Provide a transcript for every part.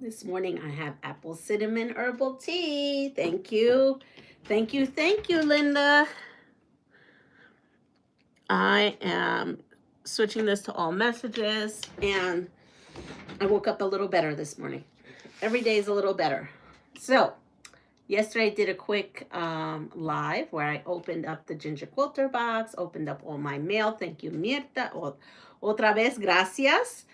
This morning I have apple cinnamon herbal tea. Thank you. Thank you. Thank you, Linda. I am switching this to all messages, and I woke up a little better this morning. Every day is a little better. So, yesterday I did a quick live where I opened up the ginger quilter box, opened up all my mail. Thank you, Mirta. Otra vez, gracias.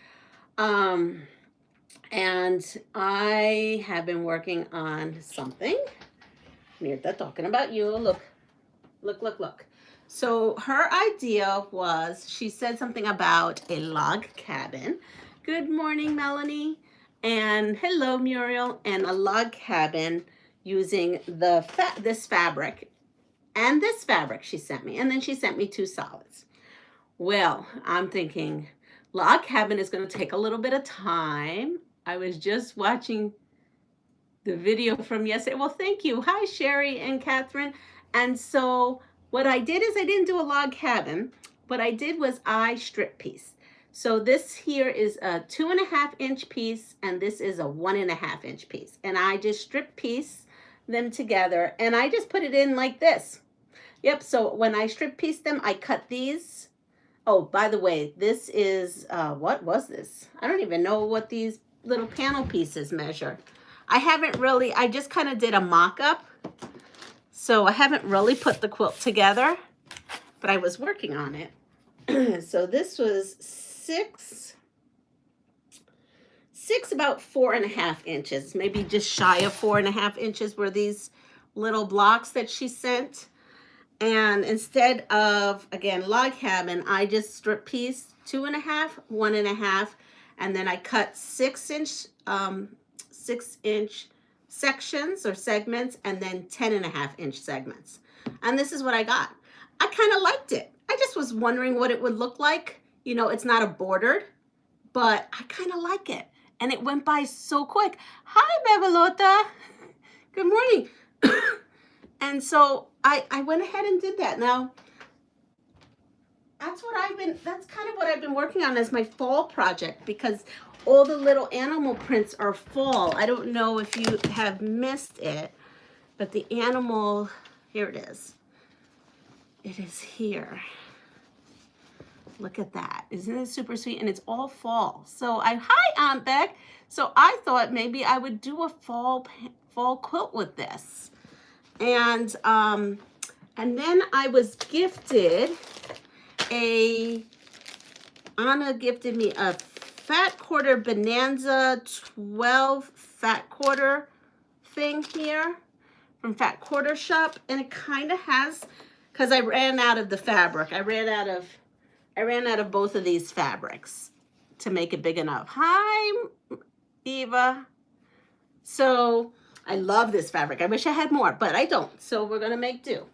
And I have been working on something. Mirta, talking about you. Look, look, look, look. So her idea was, she said something about a log cabin. Good morning, Melanie. And hello, Muriel. And a log cabin using this fabric and this fabric she sent me. And then she sent me 2 solids. Well, I'm thinking log cabin is going to take a little bit of time. I was just watching the video from yesterday. Well, thank you. Hi, Sherry and Catherine. And so what I did is I didn't do a log cabin. What I did was I strip piece. So this here is a 2.5-inch piece, and this is a 1.5-inch piece. And I just strip piece them together, and I just put it in like this. Yep, so when I strip piece them, I cut these. Oh, by the way, this is, what was this? I don't even know what these little panel pieces measure. I just kind of did a mock-up. So I haven't really put the quilt together, but I was working on it. So this was six, about 4.5 inches, maybe just shy of 4.5 inches were these little blocks that she sent. And instead of, again, log cabin, I just strip piece 2.5, 1.5, and then I cut 6-inch sections or segments, and then 10.5-inch segments. And this is what I got. I kind of liked it. I just was wondering what it would look like. You know, it's not a bordered, but I kind of like it. And it went by so quick. Hi, Bebalota. Good morning. And so I went ahead and did that. Now, that's kind of what I've been working on as my fall project, because all the little animal prints are fall. I don't know if you have missed it, but the animal, here it is. It is here. Look at that. Isn't it super sweet? And it's all fall. So hi, Aunt Beck. So I thought maybe I would do a fall quilt with this. And then I was gifted Anna gifted me a fat quarter Bonanza 12 fat quarter thing here from Fat Quarter Shop, and it kind of has, because I ran out of the fabric. I ran out of both of these fabrics to make it big enough. Hi, Eva. So I love this fabric. I wish I had more, but I don't. So we're gonna make do.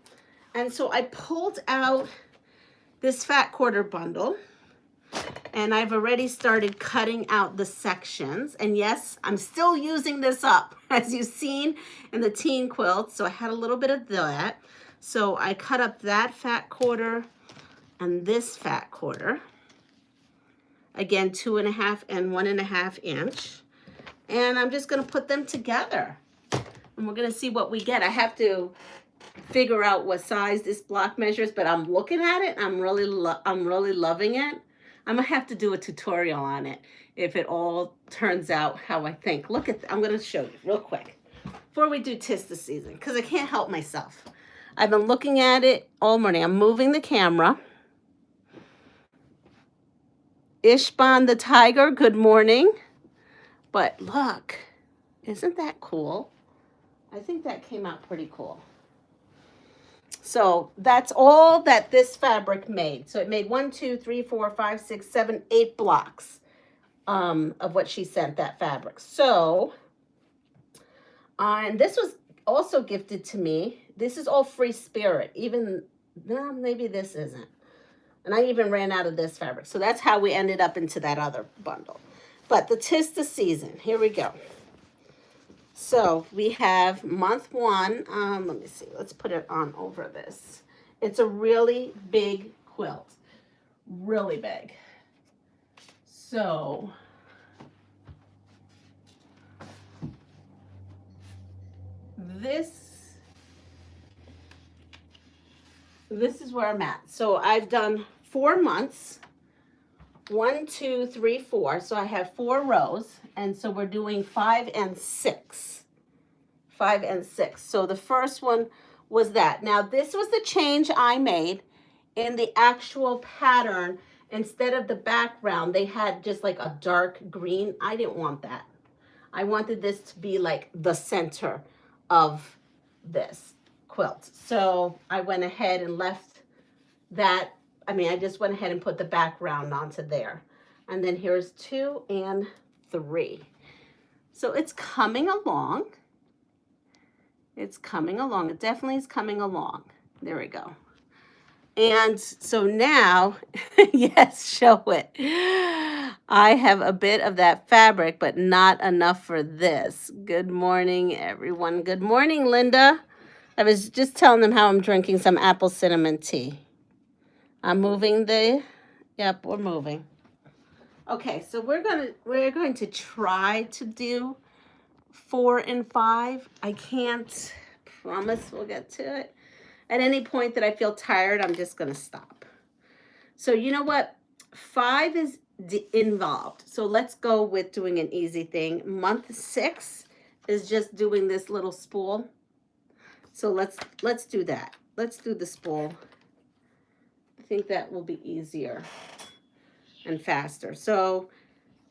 And so I pulled out this fat quarter bundle, and I've already started cutting out the sections. And yes, I'm still using this up, as you've seen in the teen quilt. So I had a little bit of that. So I cut up that fat quarter and this fat quarter. Again, 2.5 and 1.5 inch. And I'm just gonna put them together. And we're gonna see what we get. I have to figure out what size this block measures, but I'm looking at it. I'm really loving it. I'm gonna have to do a tutorial on it if it all turns out how I think. Look at I'm gonna show you real quick before we do Tis the Season, because I can't help myself. I've been looking at it all morning. I'm moving the camera. Ishban the tiger, good morning. But look, isn't that cool? I think that came out pretty cool. So that's all that this fabric made. So it made 1, 2, 3, 4, 5, 6, 7, 8 blocks of what she sent, that fabric. So, and this was also gifted to me. This is all Free Spirit. Even, no, maybe this isn't. And I even ran out of this fabric. So that's how we ended up into that other bundle. But the Tis the Season, here we go. So we have month 1. Let me see. Let's put it on over this. It's a really big quilt. Really big. So this is where I'm at. So I've done 4 months. 1, 2, 3, 4. So I have 4 rows, and so we're doing 5 and 6. 5 and 6. So the first one was that. Now this was the change I made in the actual pattern. Instead of the background, they had just like a dark green. I didn't want that. I wanted this to be like the center of this quilt. So I went ahead and left that. I just went ahead and put the background onto there. And then here's 2 and 3. So it's coming along. It's coming along. It definitely is coming along. There we go. And so now, yes, show it. I have a bit of that fabric, but not enough for this. Good morning, everyone. Good morning, Linda. I was just telling them how I'm drinking some apple cinnamon tea. I'm moving yep, we're moving. Okay, so we're going to try to do 4 and 5. I can't promise we'll get to it. At any point that I feel tired, I'm just going to stop. So you know what? 5 is involved. So let's go with doing an easy thing. Month 6 is just doing this little spool. So let's do that. Let's do the spool. I think that will be easier and faster. So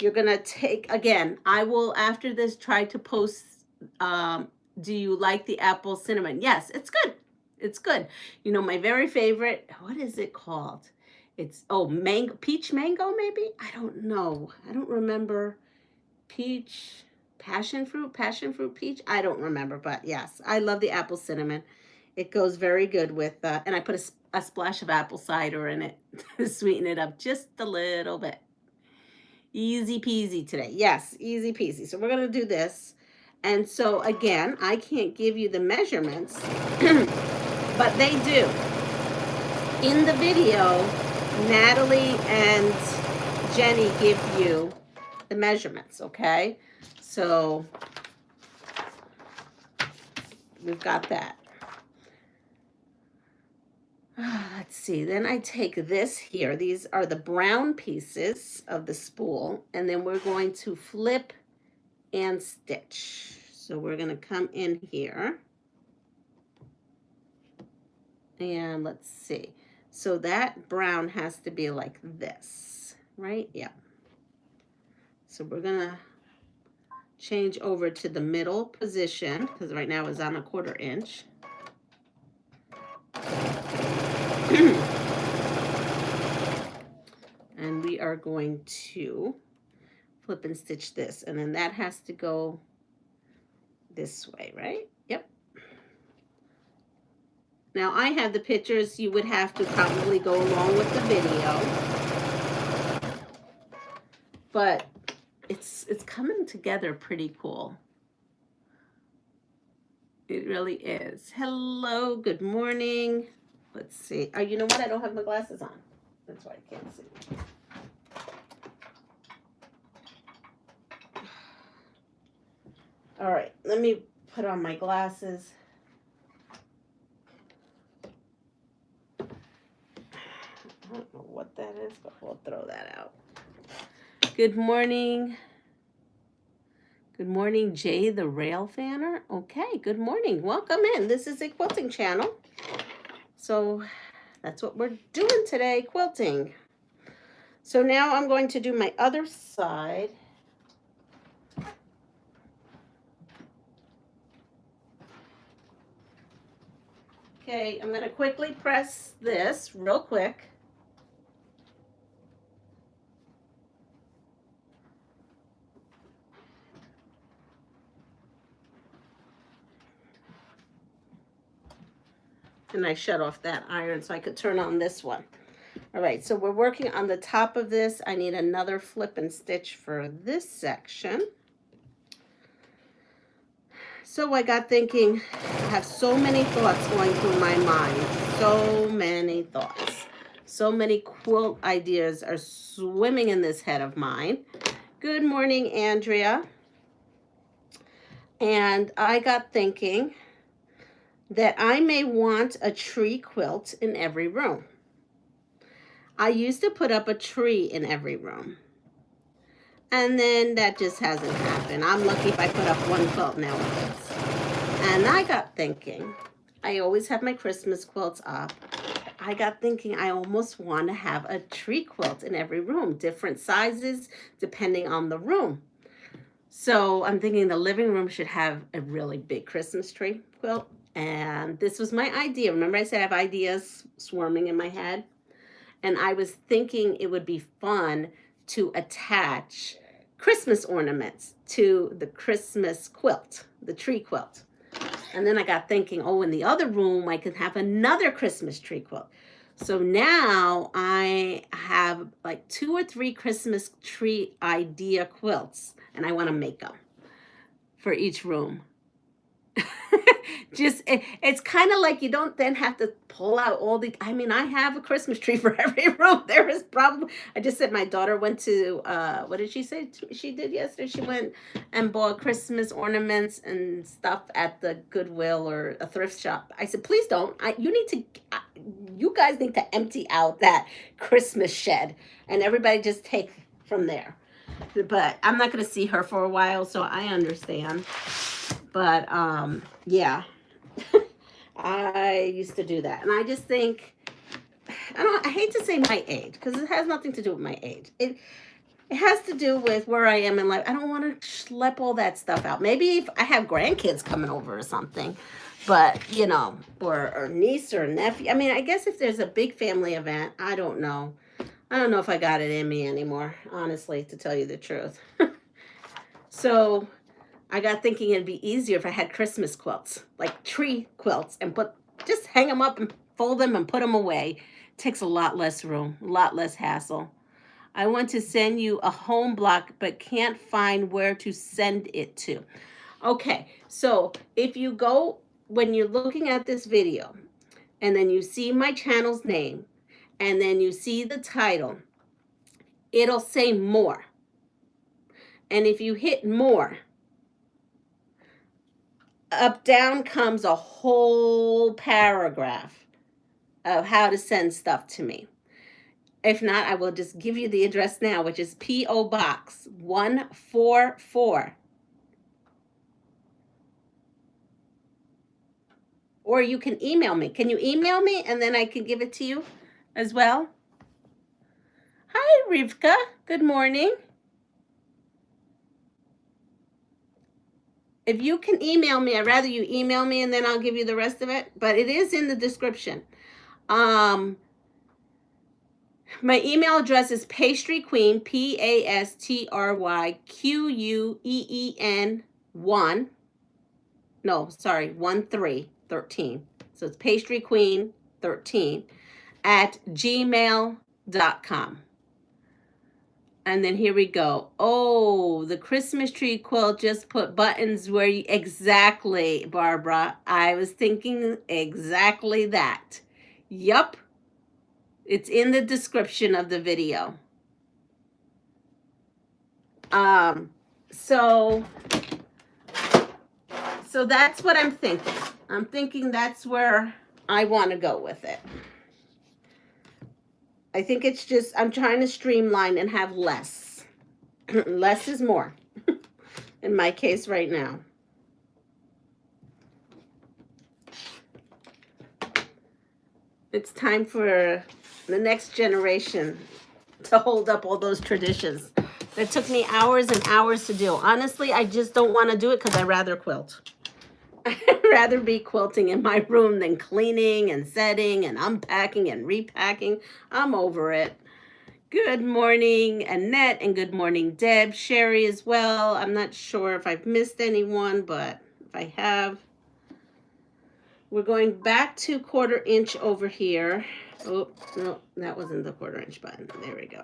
you're going to take, again, I will, after this, try to post, do you like the apple cinnamon? Yes, it's good. It's good. You know, my very favorite, what is it called? It's, mango, peach mango, maybe? I don't know. I don't remember. Peach, passion fruit, peach. I don't remember, but yes, I love the apple cinnamon. It goes very good with, and I put a splash of apple cider in it to sweeten it up just a little bit. Easy peasy today. Yes, easy peasy. So we're going to do this. And so again, I can't give you the measurements, but they do. In the video, Natalie and Jenny give you the measurements, okay? So we've got that. Let's see, then I take this here. These are the brown pieces of the spool, and then we're going to flip and stitch. So we're going to come in here. And let's see. So that brown has to be like this, right? Yeah. So we're going to change over to the middle position, because right now it's on 1/4 inch. And we are going to flip and stitch this, and then that has to go this way, right? Yep. Now I have the pictures. You would have to probably go along with the video, but it's coming together pretty cool. It really is. Hello, good morning. Let's see. Oh, you know what? I don't have my glasses on. That's why I can't see. All right, let me put on my glasses. I don't know what that is, but we'll throw that out. Good morning. Good morning, Jay the Rail Fanner. Okay, good morning. Welcome in. This is a quilting channel. So that's what we're doing today, quilting. So now I'm going to do my other side. Okay, I'm going to quickly press this real quick. And I shut off that iron so I could turn on this one. All right, so we're working on the top of this. I need another flip and stitch for this section. So I got thinking, I have so many thoughts going through my mind. So many thoughts. So many quilt ideas are swimming in this head of mine. Good morning, Andrea. And I got thinking, that I may want a tree quilt in every room. I used to put up a tree in every room. And then that just hasn't happened. I'm lucky if I put up one quilt nowadays. And I got thinking, I always have my Christmas quilts up. I got thinking I almost want to have a tree quilt in every room, different sizes depending on the room. So I'm thinking the living room should have a really big Christmas tree quilt. And this was my idea. Remember I said I have ideas swarming in my head? And I was thinking it would be fun to attach Christmas ornaments to the Christmas quilt, the tree quilt. And then I got thinking, oh, in the other room, I could have another Christmas tree quilt. So now I have like 2 or 3 Christmas tree idea quilts, and I want to make them for each room. It's kind of like you don't then have to pull out all the, I mean, I have a Christmas tree for every room. There is probably, I just said my daughter went to, what did she say she did yesterday? She went and bought Christmas ornaments and stuff at the Goodwill or a thrift shop. I said, please don't. You guys need to empty out that Christmas shed and everybody just take from there. But I'm not going to see her for a while, so I understand. But yeah, I used to do that. And I just think, I hate to say my age, because it has nothing to do with my age. It has to do with where I am in life. I don't want to schlep all that stuff out. Maybe if I have grandkids coming over or something, but, you know, or niece or nephew. I mean, I guess if there's a big family event, I don't know. I don't know if I got it in me anymore, honestly, to tell you the truth. So I got thinking it'd be easier if I had Christmas quilts, like tree quilts, and just hang them up and fold them and put them away. It takes a lot less room, a lot less hassle. I want to send you a home block, but can't find where to send it to. Okay, so if you go, when you're looking at this video, and then you see my channel's name, and then you see the title, it'll say more. And if you hit more, up down comes a whole paragraph of how to send stuff to me. If not, I will just give you the address now, which is P.O. Box 144. Or you can email me. Can you email me and then I can give it to you as well? Hi, Rivka. Good morning. If you can email me, I'd rather you email me and then I'll give you the rest of it. But it is in the description. My email address is PastryQueen, PastryQueen 1. No, sorry, 1313. So it's PastryQueen13 at gmail.com. And then here we go. Oh, the Christmas tree quilt just put buttons where you, exactly, Barbara. I was thinking exactly that. Yup. It's in the description of the video. So that's what I'm thinking. I'm thinking that's where I want to go with it. I think it's just, I'm trying to streamline and have less. Less is more in my case right now. It's time for the next generation to hold up all those traditions. That took me hours and hours to do. Honestly, I just don't want to do it because I'd rather quilt. I'd rather be quilting in my room than cleaning and setting and unpacking and repacking. I'm over it. Good morning, Annette, and good morning, Deb. Sherry as well. I'm not sure if I've missed anyone, but if I have, we're going back to 1/4 inch over here. Oh, no, that wasn't the 1/4 inch button. There we go.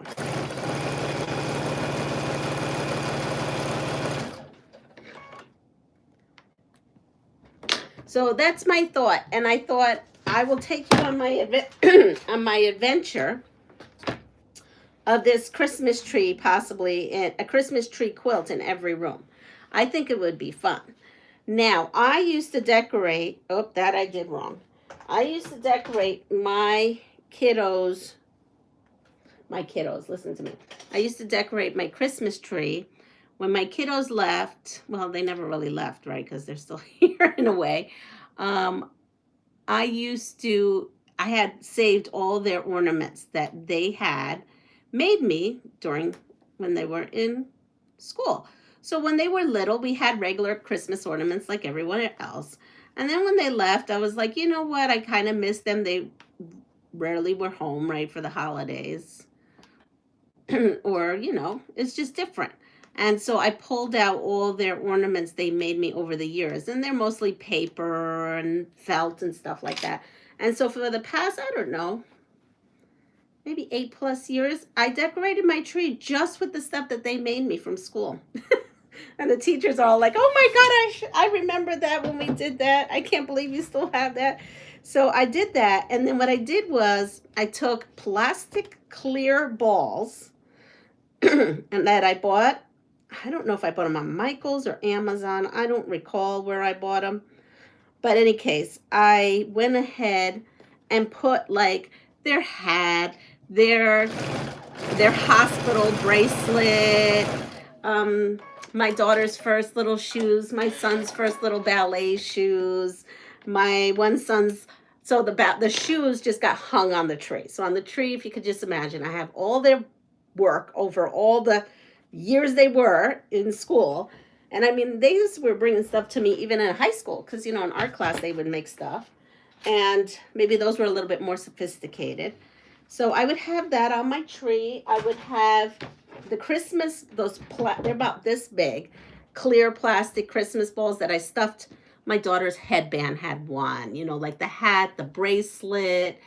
So that's my thought, and I thought I will take you on my on my adventure of this Christmas tree, possibly in a Christmas tree quilt in every room. I think it would be fun. Now, I used to decorate, oh, that I did wrong. I used to decorate kiddos, listen to me. I used to decorate my Christmas tree. When my kiddos left, well, they never really left, right? Because they're still here in a way. Um, I used to, I had saved all their ornaments that they had made me during when they were in school. So when they were little, we had regular Christmas ornaments like everyone else. And then when they left, I was like, you know what? I kind of miss them. They rarely were home, right, for the holidays. Or, it's just different. And so I pulled out all their ornaments they made me over the years. And they're mostly paper and felt and stuff like that. And so for the past, I don't know, maybe 8+ years, I decorated my tree just with the stuff that they made me from school. And the teachers are all like, oh my God, I remember that when we did that. I can't believe you still have that. So I did that. And then what I did was I took plastic clear balls and that I bought. I don't know if I bought them on Michael's or Amazon. I don't recall where I bought them. But in any case, I went ahead and put like their hat, their hospital bracelet, my daughter's first little shoes, my son's first little ballet shoes, my one son's, so the shoes just got hung on the tree. So on the tree, if you could just imagine, I have all their work over all the years they were in school. And I mean, they were bringing stuff to me even in high school because, in art class, they would make stuff. And maybe those were a little bit more sophisticated. So I would have that on my tree. I would have the Christmas, they're about this big, clear plastic Christmas balls that I stuffed. My daughter's headband had one, like the hat, the bracelet,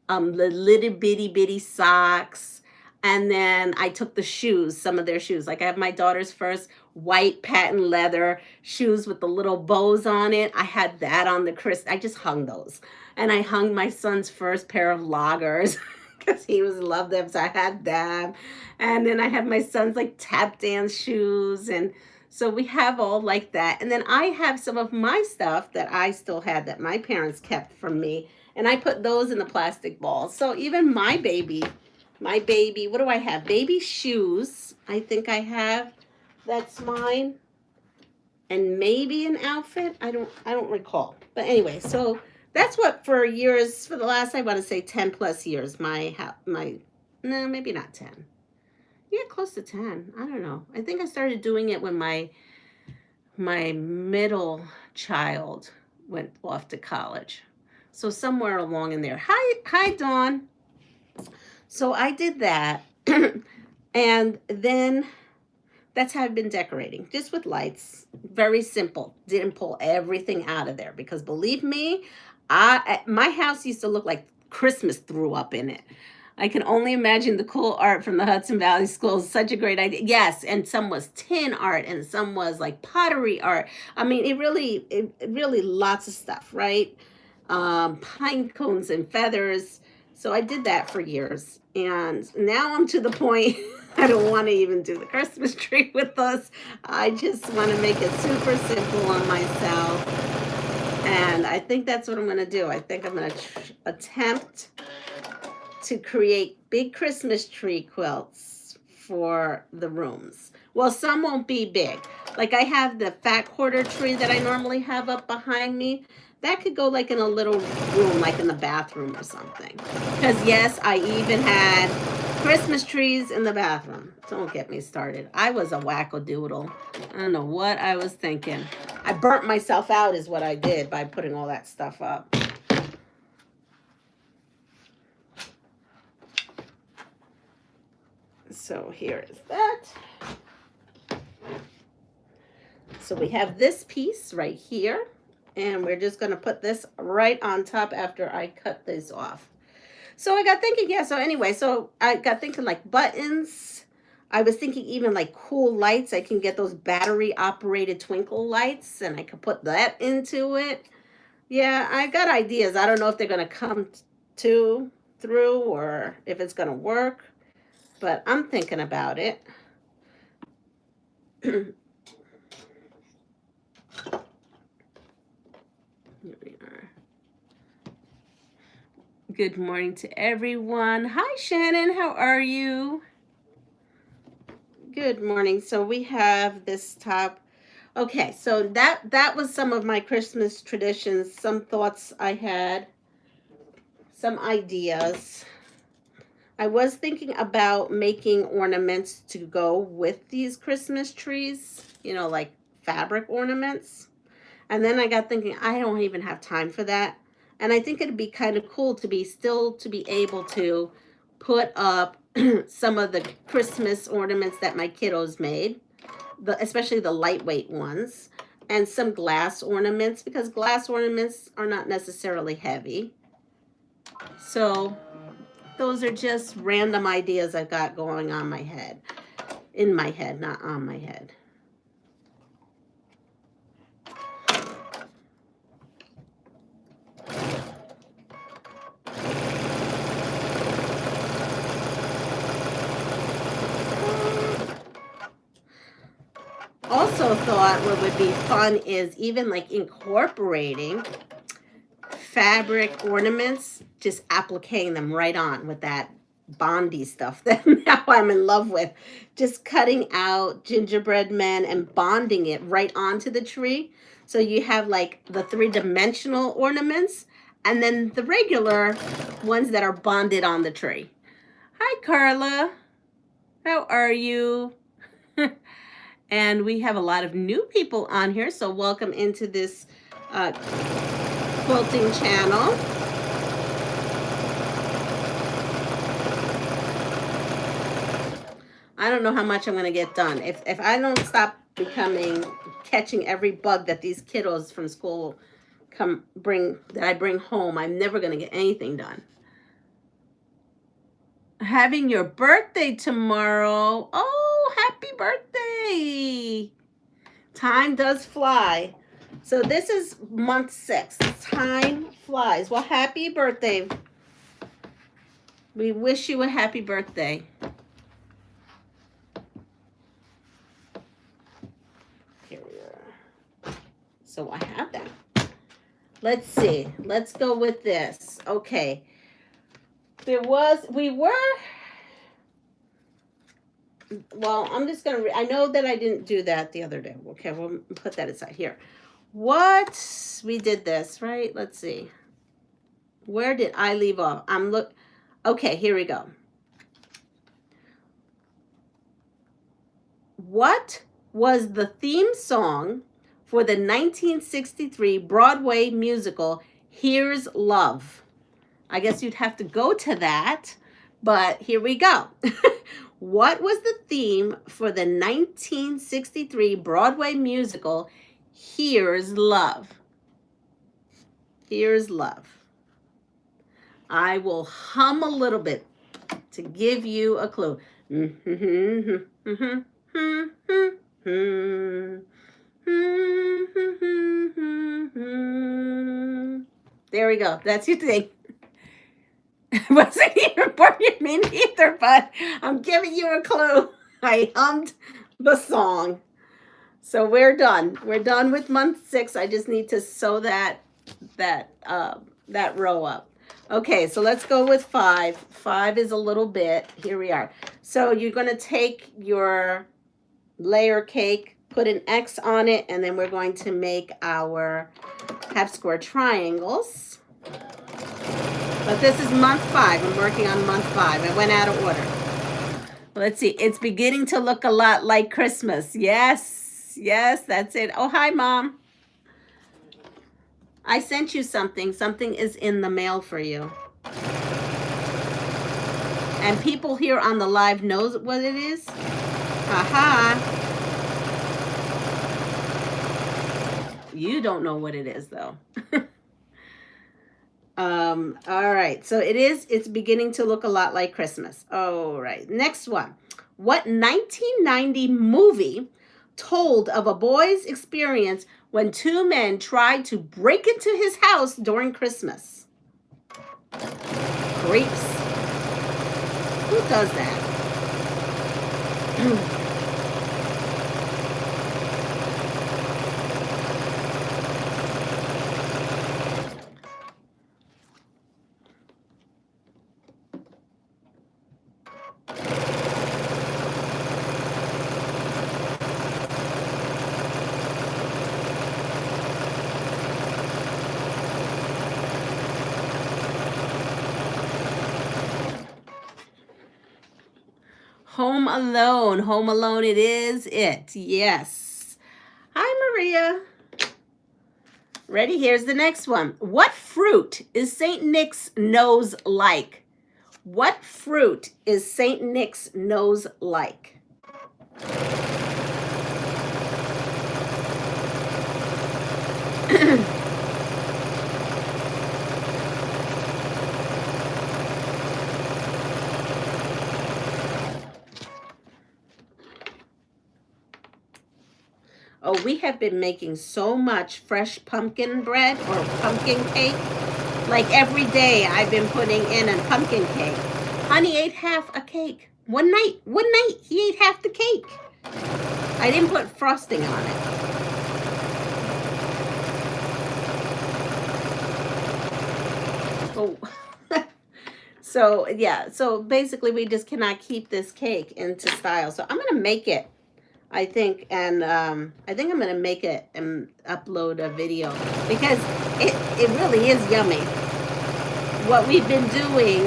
the little bitty socks. And then I took the shoes, some of their shoes. Like I have my daughter's first white patent leather shoes with the little bows on it. I had that on I just hung those. And I hung my son's first pair of loggers because he loved them. So I had them. And then I have my son's like tap dance shoes. And so we have all like that. And then I have some of my stuff that I still had that my parents kept from me. And I put those in the plastic balls. So even my baby, what do I have? Baby shoes, I think I have. That's mine. And maybe an outfit. I don't recall. But anyway, so that's what for the last, I want to say 10+ years, no, maybe not 10. Yeah, close to 10. I don't know. I think I started doing it when my middle child went off to college. So somewhere along in there. Hi, Dawn. So I did that. And then that's how I've been decorating, just with lights. Very simple. Didn't pull everything out of there because believe me, my house used to look like Christmas threw up in it. I can only imagine the cool art from the Hudson Valley Schools. Such a great idea. Yes, and some was tin art and some was like pottery art. I mean, it really lots of stuff, right? Pine cones and feathers. So I did that for years. And now I'm to the point I don't want to even do the Christmas tree with us. I just want to make it super simple on myself. And I think that's what I'm going to do. I think I'm going to attempt to create big Christmas tree quilts for the rooms. Well, some won't be big. Like I have the fat quarter tree that I normally have up behind me. That could go like in a little room, like in the bathroom or something. Because yes, I even had Christmas trees in the bathroom. Don't get me started. I was a wackadoodle. I don't know what I was thinking. I burnt myself out is what I did by putting all that stuff up. So here is that. So we have this piece right here. And we're just going to put this right on top after I cut this off. So I got thinking, yeah, so anyway, so I got thinking like buttons. I was thinking even like cool lights. I can get those battery operated twinkle lights and I could put that into it. Yeah, I got ideas. I don't know if they're going to come through or if it's going to work, but I'm thinking about it. Good morning to everyone. Hi, Shannon. How are you? Good morning. So we have this top. Okay, so that was some of my Christmas traditions, some thoughts I had, some ideas. I was thinking about making ornaments to go with these Christmas trees, you know, like fabric ornaments. And then I got thinking, I don't even have time for that. And I think it'd be kind of cool to be able to put up some of the Christmas ornaments that my kiddos made, especially the lightweight ones, and some glass ornaments, because glass ornaments are not necessarily heavy. So those are just random ideas I've got going on my head. In my head, not on my head. Also thought what would be fun is even like incorporating fabric ornaments, just appliquing them right on with that Bondi stuff that now I'm in love with. Just cutting out gingerbread men and bonding it right onto the tree. So you have like the three-dimensional ornaments and then the regular ones that are bonded on the tree. Hi, Carla. How are you? And we have a lot of new people on here, so welcome into this quilting channel. I don't know how much I'm going to get done. If I don't stop catching every bug that these kiddos from school that I bring home, I'm never going to get anything done. Having your birthday tomorrow. Oh, happy birthday. Time does fly. So this is month 6. Time flies. Well, happy birthday. We wish you a happy birthday. Here we are. So I have that. Let's see. Let's go with this. Okay. Well, I'm just going to, I know that I didn't do that the other day. Okay, we'll put that aside here. We did this, right? Let's see. Where did I leave off? Okay, here we go. What was the theme song for the 1963 Broadway musical, Here's Love? I guess you'd have to go to that, but here we go. What was the theme for the 1963 Broadway musical, Here's Love? Here's Love. I will hum a little bit to give you a clue. There we go. That's your thing. Wasn't even working me neither, but I'm giving you a clue. I hummed the song. So we're done. We're done with month 6. I just need to sew that row up. Okay, so let's go with 5. 5 is a little bit. Here we are. So you're going to take your layer cake, put an X on it, and then we're going to make our half square triangles. But this is month 5. I'm working on month 5. I went out of order. Let's see. It's beginning to look a lot like Christmas. Yes. Yes, that's it. Oh, hi, Mom. I sent you something. Something is in the mail for you. And people here on the live knows what it is. Aha. You don't know what it is, though. All right, so it's beginning to look a lot like Christmas. All right, next one. What 1990 movie told of a boy's experience when 2 men tried to break into his house during Christmas? Creeps. Who does that? Home Alone. Home Alone it is it. Yes. Hi, Maria. Ready? Here's the next one. What fruit is St. Nick's nose like? What fruit is St. Nick's nose like? Oh, we have been making so much fresh pumpkin bread or pumpkin cake. Like every day I've been putting in a pumpkin cake. Honey ate half a cake. One night he ate half the cake. I didn't put frosting on it. Oh. So yeah, so basically we just cannot keep this cake into style. So I'm gonna make it, I think, and I think I'm gonna make it and upload a video because it really is yummy. What we've been doing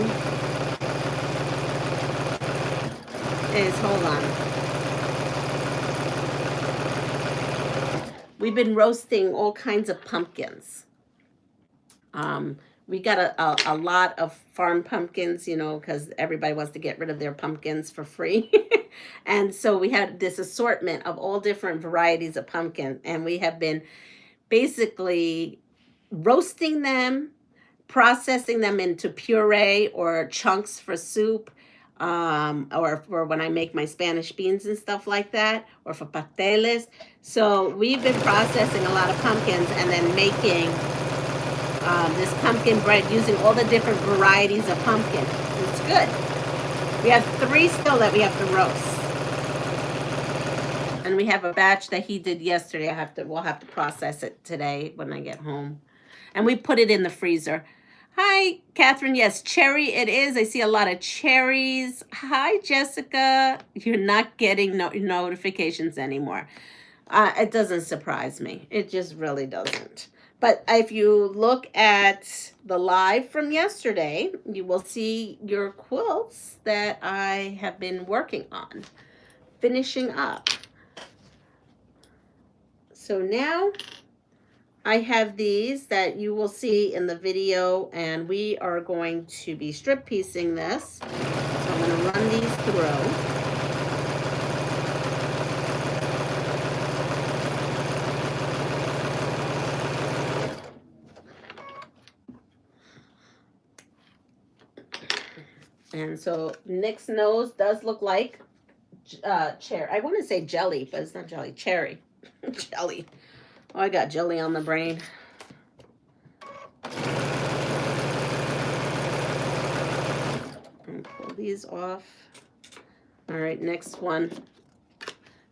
is, hold on. We've been roasting all kinds of pumpkins. We got a lot of farm pumpkins, you know, because everybody wants to get rid of their pumpkins for free. And so we had this assortment of all different varieties of pumpkin. And we have been basically roasting them, processing them into puree or chunks for soup, or for when I make my Spanish beans and stuff like that, or for pasteles. So we've been processing a lot of pumpkins and then making this pumpkin bread using all the different varieties of pumpkin. It's good. We have 3 still that we have to roast. And we have a batch that he did yesterday. We'll have to process it today when I get home. And we put it in the freezer. Hi, Catherine. Yes, cherry it is. I see a lot of cherries. Hi, Jessica. You're not getting notifications anymore. It doesn't surprise me. It just really doesn't. But if you look at the live from yesterday, you will see your quilts that I have been working on, finishing up. So now I have these that you will see in the video, and we are going to be strip piecing this. So I'm going to run these through. And so Nick's nose does look like cherry. I want to say jelly, but it's not jelly. Cherry. Jelly. Oh, I got jelly on the brain. And pull these off. All right, next one.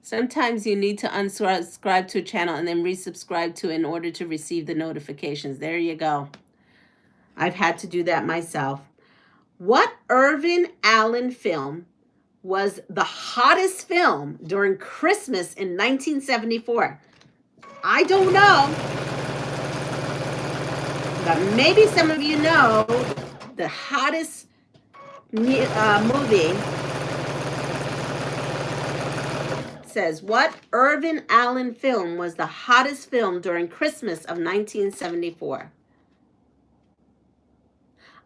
Sometimes you need to unsubscribe to a channel and then resubscribe to in order to receive the notifications. There you go. I've had to do that myself. What Irvin Allen film was the hottest film during Christmas in 1974? I don't know. But maybe some of you know the hottest movie. Says, what Irvin Allen film was the hottest film during Christmas of 1974?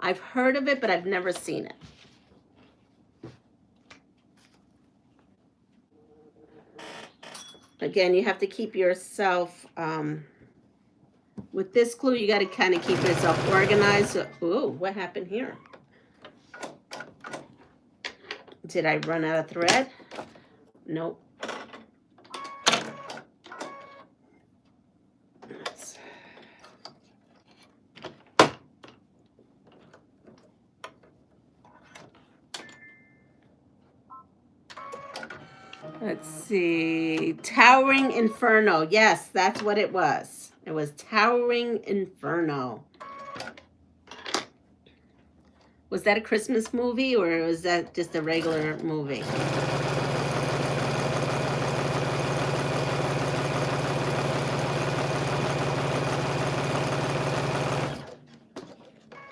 I've heard of it, but I've never seen it. Again, you have to keep yourself, with this glue, you got to kind of keep yourself organized. So, ooh, what happened here? Did I run out of thread? Nope. Let's see. Towering Inferno. Yes, that's what it was. It was Towering Inferno. Was that a Christmas movie or was that just a regular movie?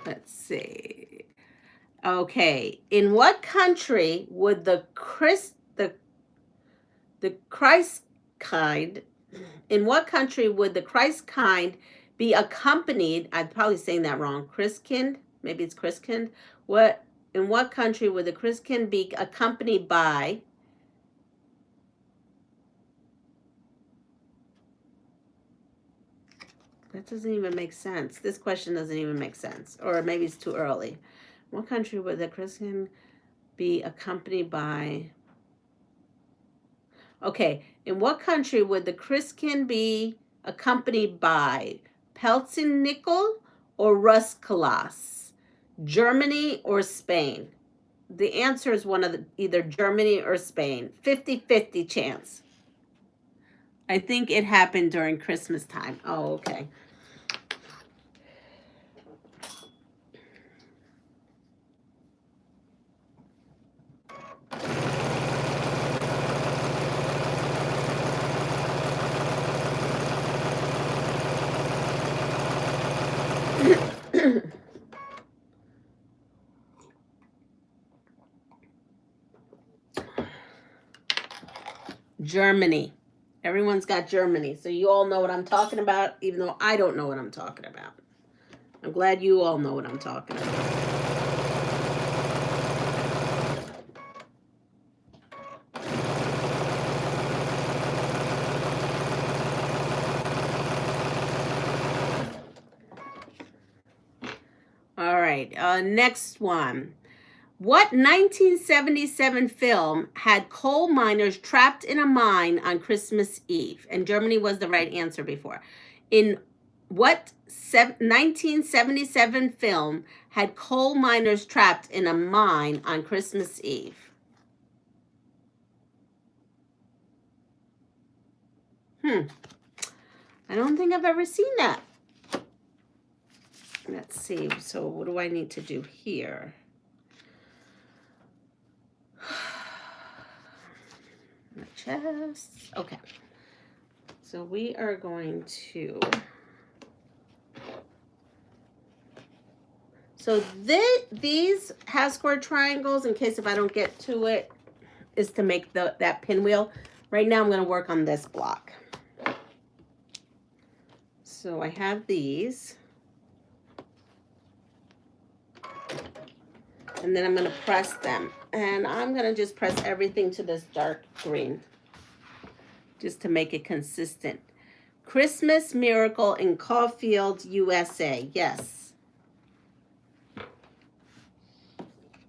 Let's see. Okay, in what country would the Christ kind? In what country would the Christ kind be accompanied? I'm probably saying that wrong. Christkind, maybe it's Christkind. What? In what country would the Christkind be accompanied by? That doesn't even make sense. This question doesn't even make sense, or maybe it's too early. What country would the Christkind be accompanied by? Okay, in what country would the Christkind be accompanied by? Pelzennickel or Ruskalass? Germany or Spain? The answer is one of the, either Germany or Spain. 50-50 chance. I think it happened during Christmas time. Oh, okay. Germany. Everyone's got Germany. So you all know what I'm talking about, even though I don't know what I'm talking about. I'm glad you all know what I'm talking about. All right, next one. What 1977 film had coal miners trapped in a mine on Christmas Eve? And Germany was the right answer before. In what 1977 film had coal miners trapped in a mine on Christmas Eve? I don't think I've ever seen that. Let's see. So what do I need to do here? My chest. Okay. So we are going to. So these has-scored triangles, in case if I don't get to it, is to make that pinwheel. Right now I'm going to work on this block. So I have these. And then I'm going to press them. And I'm going to just press everything to this dark green, just to make it consistent. Christmas Miracle in Caulfield, USA. Yes.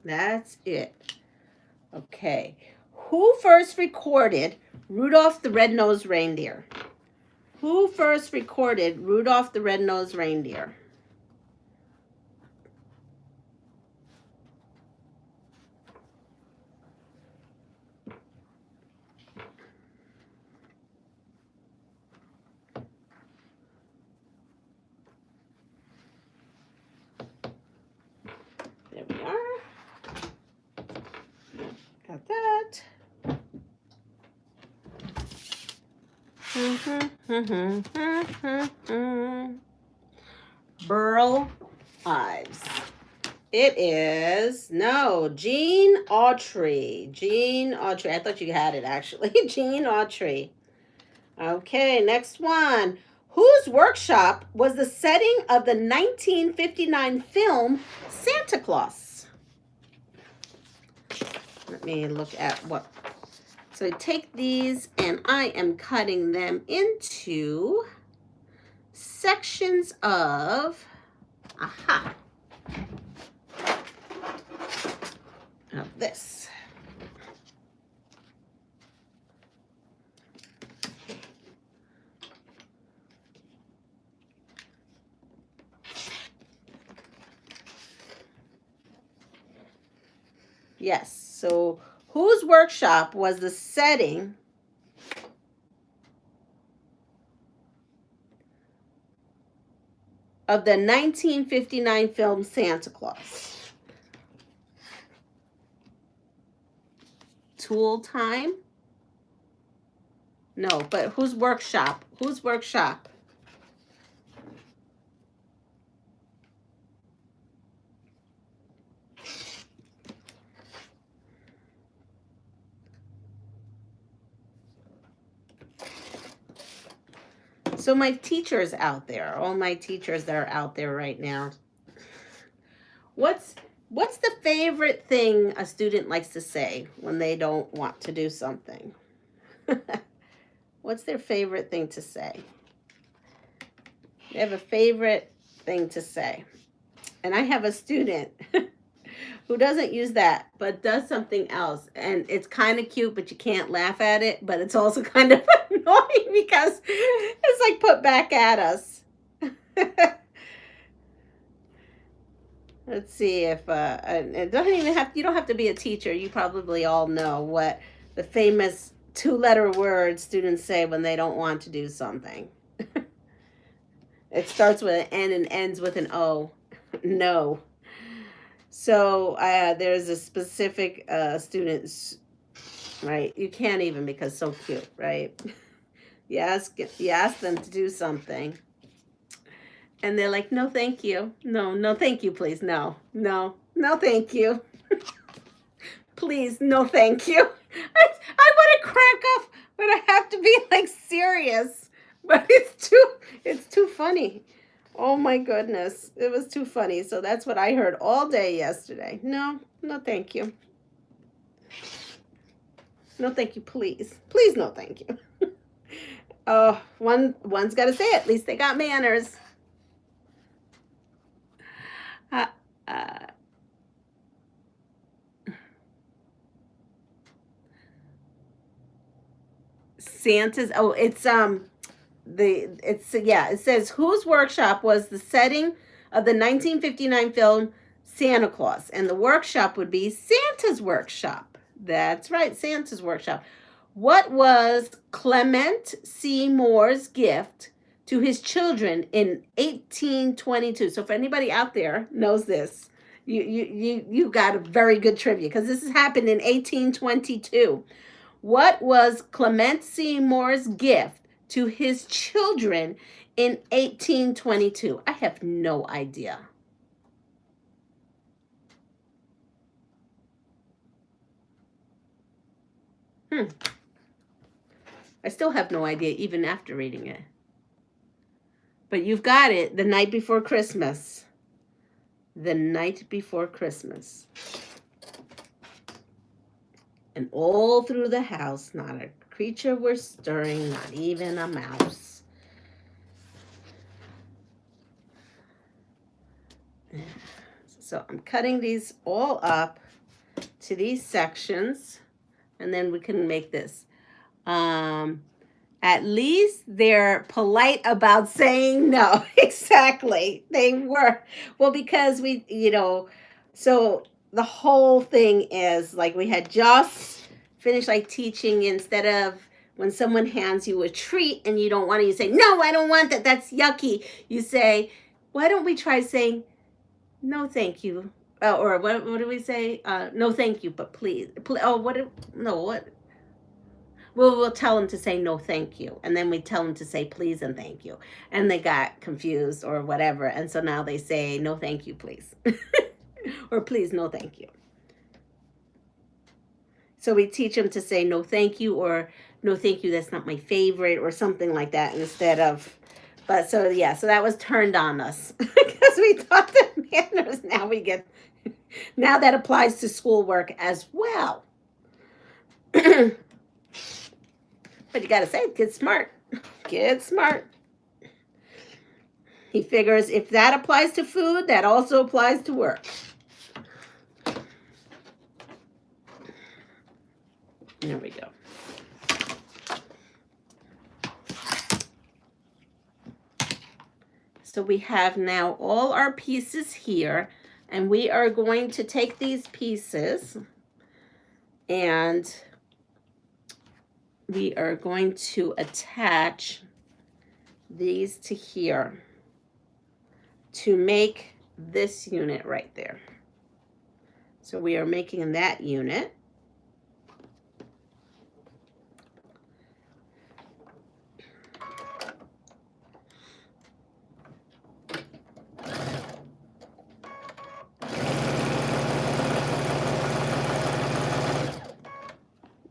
That's it. Okay. Who first recorded Rudolph the Red-Nosed Reindeer? Who first recorded Rudolph the Red-Nosed Reindeer? There we are. Got that. Burl Ives. It is, no, Gene Autry. Gene Autry. I thought you had it, actually. Gene Autry. Okay, next one. Whose workshop was the setting of the 1959 film Santa Claus? Let me look at what. So I take these and I am cutting them into sections of, of this. Yes, so whose workshop was the setting of the 1959 film Santa Claus? Tool Time? No, but whose workshop? Whose workshop? So my teachers out there, all my teachers that are out there right now, what's the favorite thing a student likes to say when they don't want to do something? What's their favorite thing to say? They have a favorite thing to say. And I have a student who doesn't use that, but does something else. And it's kind of cute, but you can't laugh at it. But it's also kind of annoying because it's like put back at us. Let's see if, it doesn't even have, you don't have to be a teacher. You probably all know what the famous 2-letter word students say when they don't want to do something. It starts with an N and ends with an O. No. So there's a specific student, right? You can't even because so cute, right? You ask them to do something, and they're like, "No, thank you. No, thank you, please. No, thank you. Please, no, thank you." I want to crack up, but I have to be like serious. But it's too funny. Oh my goodness, it was too funny. So that's what I heard all day yesterday. No, thank you. No, thank you, please. Please, no, thank you. Oh, one's got to say it. At least they got manners. Santa's. Oh, it says whose workshop was the setting of the 1959 film Santa Claus, and the workshop would be Santa's workshop. That's right, Santa's workshop. What was Clement C. Moore's gift to his children in 1822? So if anybody out there knows this, you got a very good trivia because this has happened in 1822. What was Clement C. Moore's gift to his children in 1822? I have no idea. I still have no idea even after reading it. But you've got it, the night before Christmas. The night before Christmas. And all through the house, not a creature was stirring, not even a mouse. So I'm cutting these all up to these sections, and then we can make this. At least they're polite about saying no. Exactly. They were. Well, because so the whole thing is like we had just finished like teaching, instead of when someone hands you a treat and you don't want it, you say, "No, I don't want that. That's yucky." You say, "Why don't we try saying, no, thank you." Or what do we say? No, thank you, but please. We'll tell them to say no, thank you. And then we tell them to say please and thank you. And they got confused or whatever. And so now they say no, thank you, please. Or please, no, thank you. So we teach them to say no, thank you, or no, thank you, that's not my favorite, or something like that instead of. But so, yeah, so that was turned on us because we taught them manners. Now that applies to schoolwork as well. But you got to say, get smart. Get smart. He figures if that applies to food, that also applies to work. There we go. So we have now all our pieces here, and we are going to take these pieces and we are going to attach these to here to make this unit right there. So we are making that unit.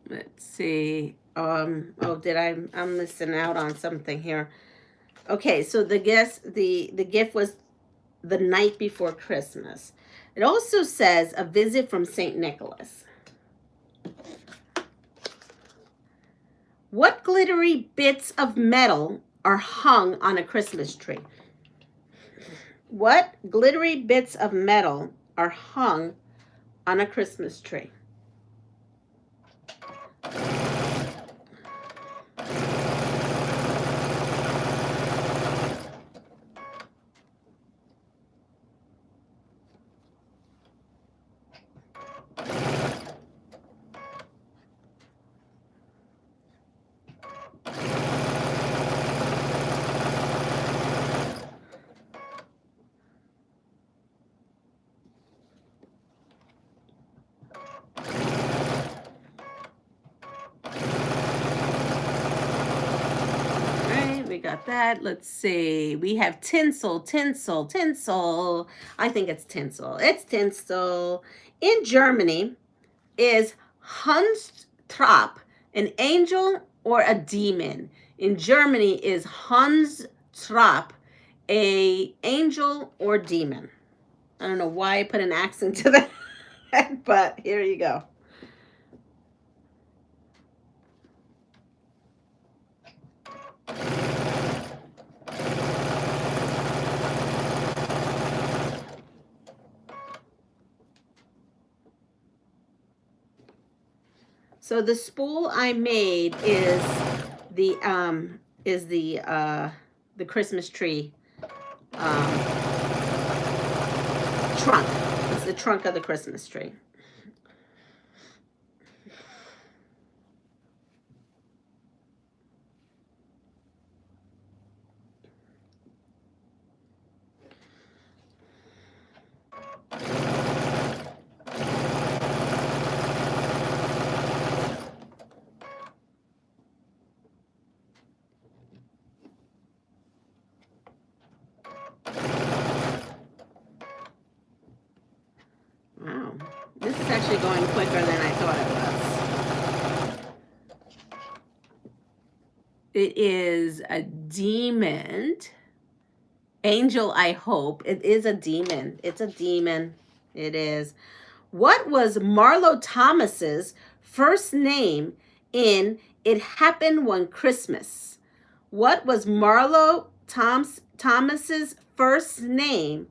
Let's see. I'm missing out on something here. Okay, so the gift was the night before Christmas. It also says a visit from St. Nicholas. What glittery bits of metal are hung on a Christmas tree? What glittery bits of metal are hung on a Christmas tree? We got that. Let's see. We have tinsel, tinsel, tinsel. I think it's tinsel. It's tinsel. In Germany, is Hans Trapp an angel or a demon? In Germany, is Hans Trapp a angel or demon? I don't know why I put an accent to that, but here you go. So the spool I made is the Christmas tree trunk. It's the trunk of the Christmas tree. Wow, this is actually going quicker than I thought it was. It is a demon. Angel, I hope. It is a demon. It's a demon. It is. What was Marlo Thomas's first name in It Happened One Christmas? What was Marlo Thomas's first name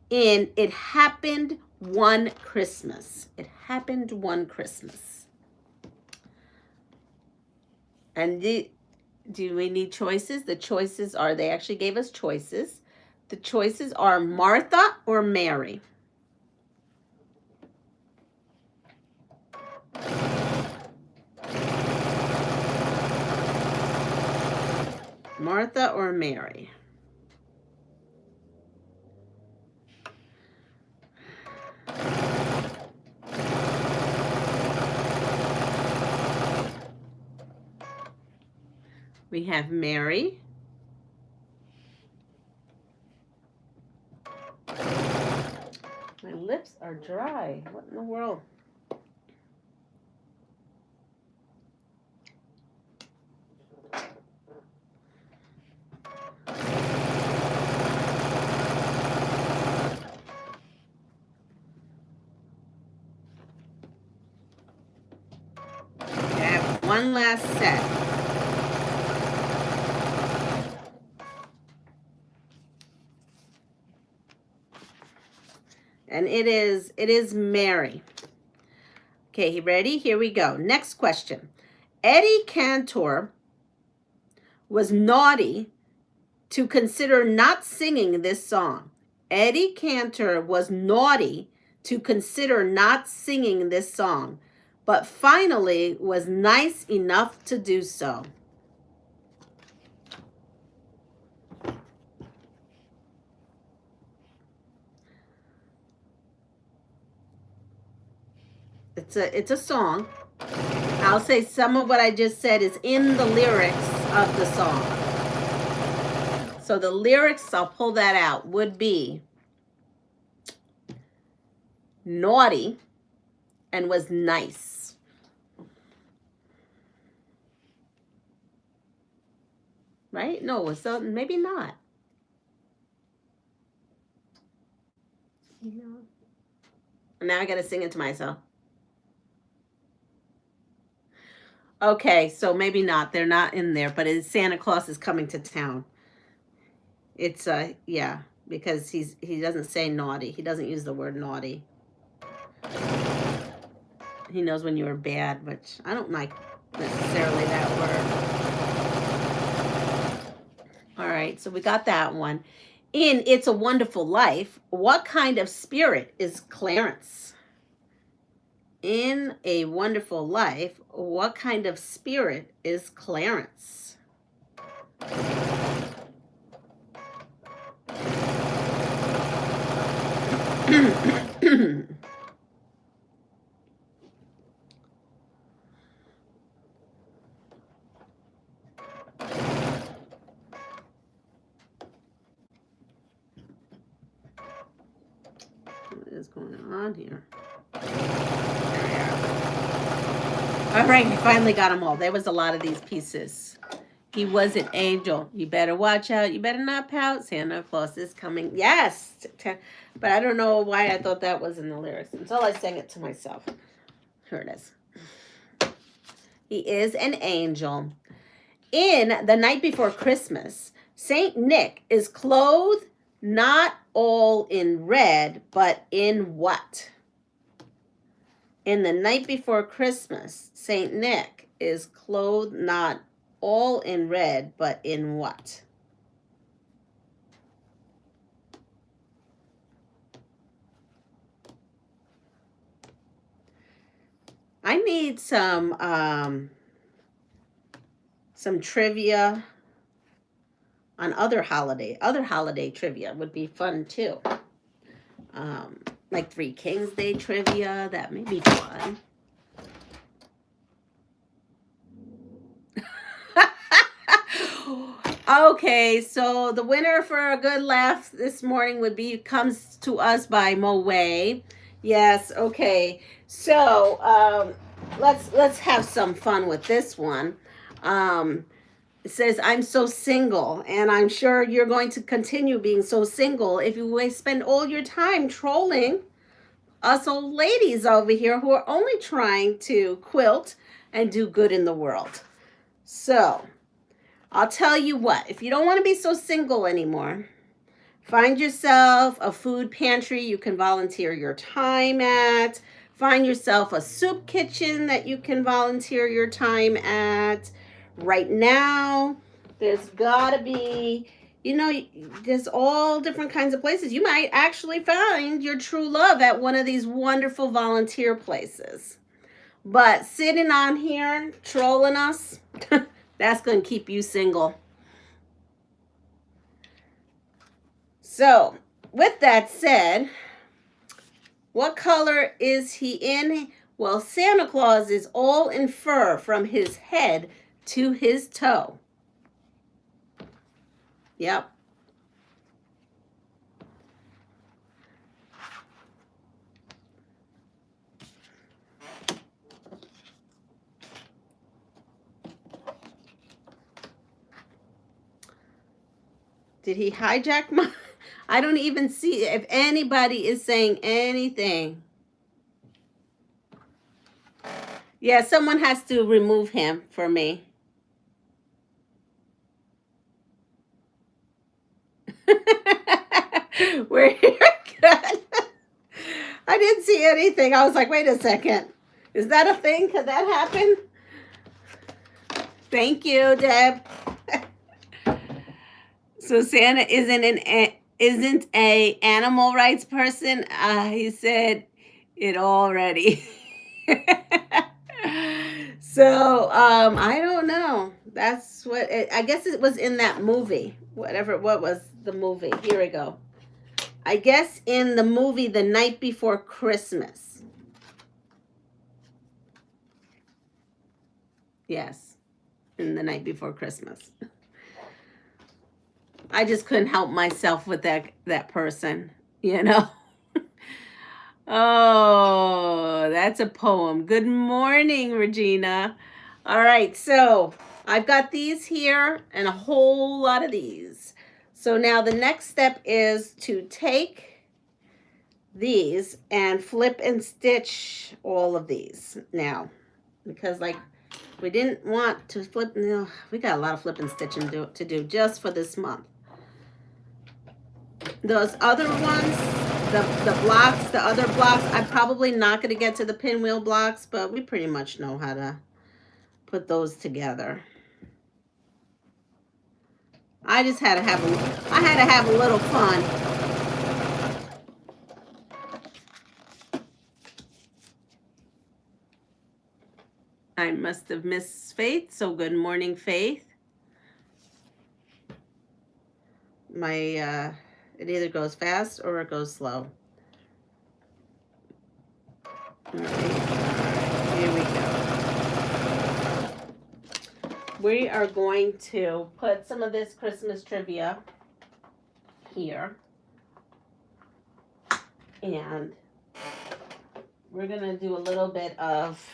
in It Happened One Christmas? It Happened One Christmas. And do we need choices? The choices are, they actually gave us choices. The choices are Martha or Mary. Martha or Mary? We have Mary. My lips are dry. What in the world? I have one last set. And it is Mary. Okay, ready? Here we go. Next question. Eddie Cantor was naughty to consider not singing this song. Eddie Cantor was naughty to consider not singing this song, but finally was nice enough to do so. It's a song. I'll say some of what I just said is in the lyrics of the song. So the lyrics, I'll pull that out, would be naughty and was nice. right? No, so maybe not. No. Now I gotta sing it to myself. Okay, so maybe not. They're not in there, but it's Santa Claus is coming to town. It's yeah, because he doesn't say naughty. He doesn't use the word naughty. He knows when you are bad, which I don't like necessarily that word. All right, so we got that one. In It's a Wonderful Life, what kind of spirit is Clarence? In A Wonderful Life, what kind of spirit is Clarence? What is going on here? All right, we finally got them all. There was a lot of these pieces. He was an angel. You better watch out. You better not pout. Santa Claus is coming. Yes. But I don't know why I thought that was in the lyrics until I sang it to myself. Here it is. He is an angel. In The Night Before Christmas, Saint Nick is clothed not all in red, but in what? In The Night Before Christmas, Saint Nick is clothed not all in red, but in what? I need some trivia on other holiday trivia would be fun too. Like Three Kings Day trivia, that may be fun. Okay, so the winner for a good laugh this morning comes to us by Moe. Yes, okay. So let's have some fun with this one. It says, I'm so single, and I'm sure you're going to continue being so single if you spend all your time trolling us old ladies over here who are only trying to quilt and do good in the world. So, I'll tell you what, if you don't want to be so single anymore, find yourself a food pantry you can volunteer your time at. Find yourself a soup kitchen that you can volunteer your time at. Right now, there's gotta be, there's all different kinds of places. You might actually find your true love at one of these wonderful volunteer places. But sitting on here trolling us, that's going to keep you single. So, with that said, what color is he in? Well, Santa Claus is all in fur from his head to his toe. Yep. Did he hijack my... I don't even see if anybody is saying anything. Yeah, someone has to remove him for me. We're here. Good. I didn't see anything. I was like, wait a second. Is that a thing? Could that happen? Thank you, Deb. So Santa isn't a animal rights person. He said it already. So I don't know. That's what I guess it was in that movie. What was the movie? Here we go. I guess in the movie The Night Before Christmas. Yes, in The Night Before Christmas. I just couldn't help myself with that person, Oh, that's a poem. Good morning, Regina. All right, so I've got these here and a whole lot of these. So now the next step is to take these and flip and stitch all of these now, because like we didn't want to flip. No, we got a lot of flip and stitching to do just for this month. Those other ones, the blocks, the other blocks, I'm probably not going to get to the pinwheel blocks, but we pretty much know how to put those together. I just had to have a little fun. I must have missed Faith, so good morning, Faith. My it either goes fast or it goes slow. All right, here we go. We are going to put some of this Christmas trivia here. And we're going to do a little bit of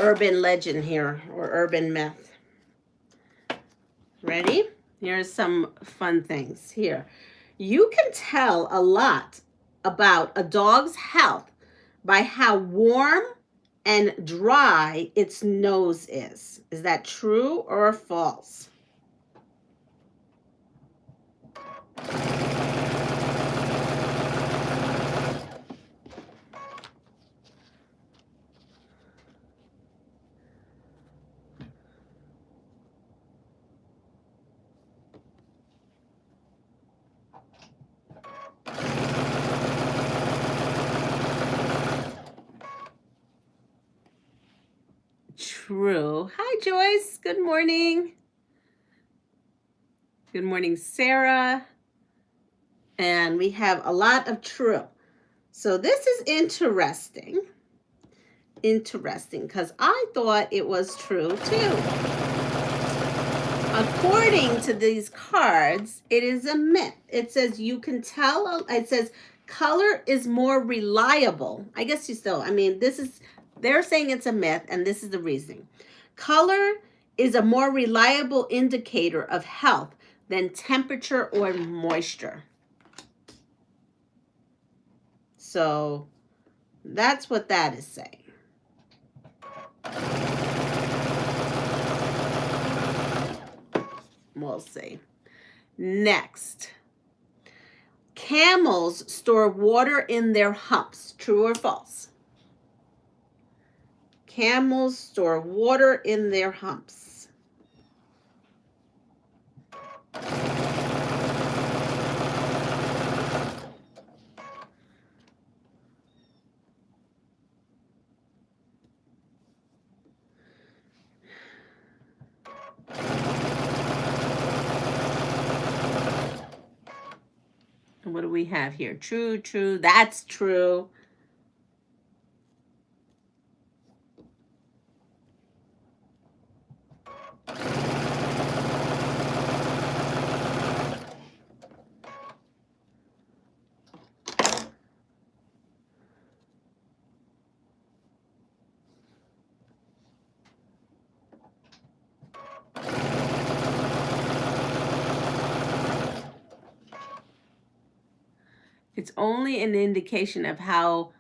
urban legend here, or urban myth. Ready? Here's some fun things here. You can tell a lot about a dog's health by how warm and dry its nose is. Is that true or false? True. Hi, Joyce. Good morning. Good morning, Sarah. And we have a lot of true. So this is interesting. Interesting, because I thought it was true too. According to these cards, it is a myth. It says you can tell, it says color is more reliable. I guess you still, I mean, they're saying it's a myth, and this is the reasoning. Color is a more reliable indicator of health than temperature or moisture. So that's what that is saying. We'll see. Next. Camels store water in their humps. True or false? Camels store water in their humps. What do we have here? True, true. That's true. It's only an indication of how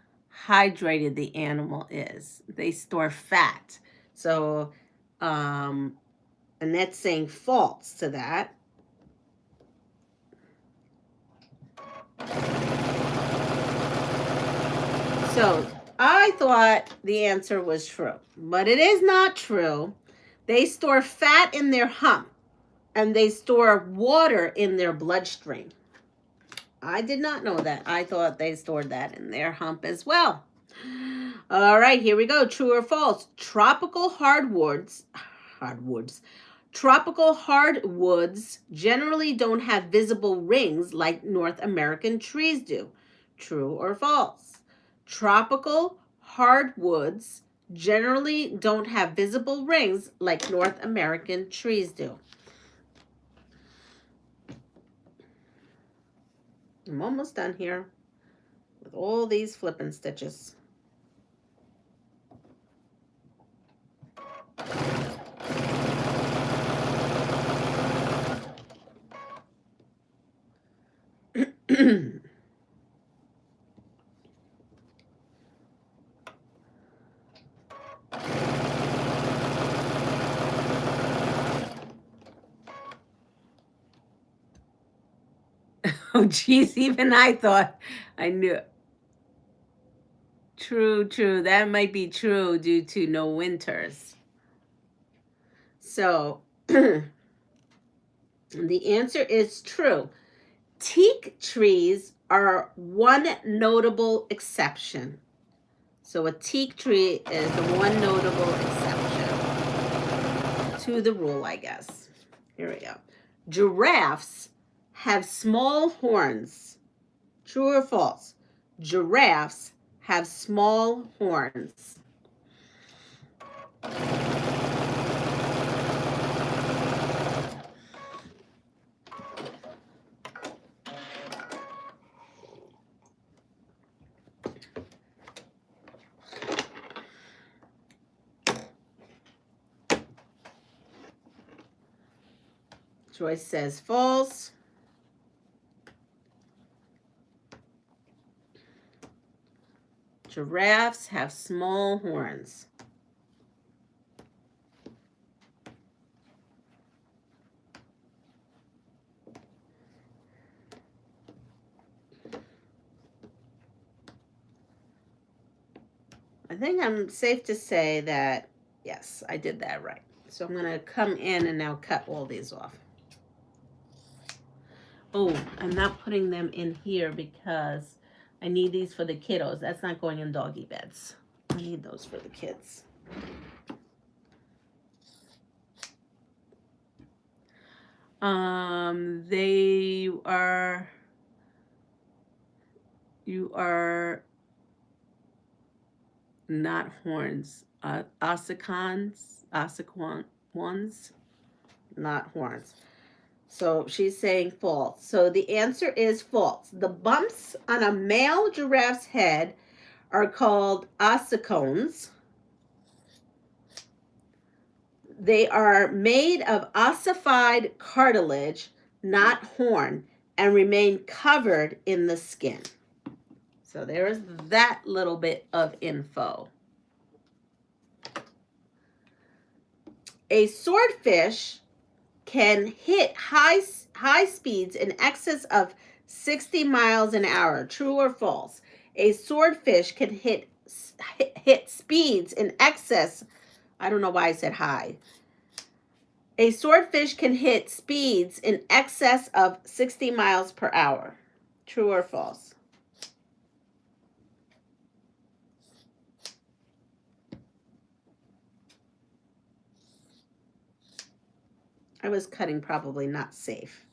hydrated the animal is. They store fat. So, Annette's saying false to that. So, I thought the answer was true, but it is not true. They store fat in their hump, and they store water in their bloodstream. I did not know that. I thought they stored that in their hump as well. All right, here we go. True or false? Tropical hardwoods generally don't have visible rings like North American trees do. True or false? Tropical hardwoods generally don't have visible rings like North American trees do. I'm almost done here with all these flipping stitches. Oh, geez, even I thought I knew. True, true. That might be true due to no winters. So the answer is true. Teak trees are one notable exception. So a teak tree is the one notable exception to the rule, I guess. Here we go. Giraffes have small horns. True or false? Giraffes have small horns. Joyce says false. Giraffes have small horns. I think I'm safe to say that, yes, I did that right. So I'm going to come in and now cut all these off. Oh, I'm not putting them in here because I need these for the kiddos. That's not going in doggy beds. I need those for the kids. You are not horns. Ossicons, not horns. So she's saying false. So the answer is false. The bumps on a male giraffe's head are called ossicones. They are made of ossified cartilage, not horn, and remain covered in the skin. So there's that little bit of info. A swordfish can hit high speeds in excess of 60 miles an hour. True or false? A swordfish can hit speeds in excess. I don't know why I said high. A swordfish can hit speeds in excess of 60 miles per hour. True or false? I was cutting probably not safe.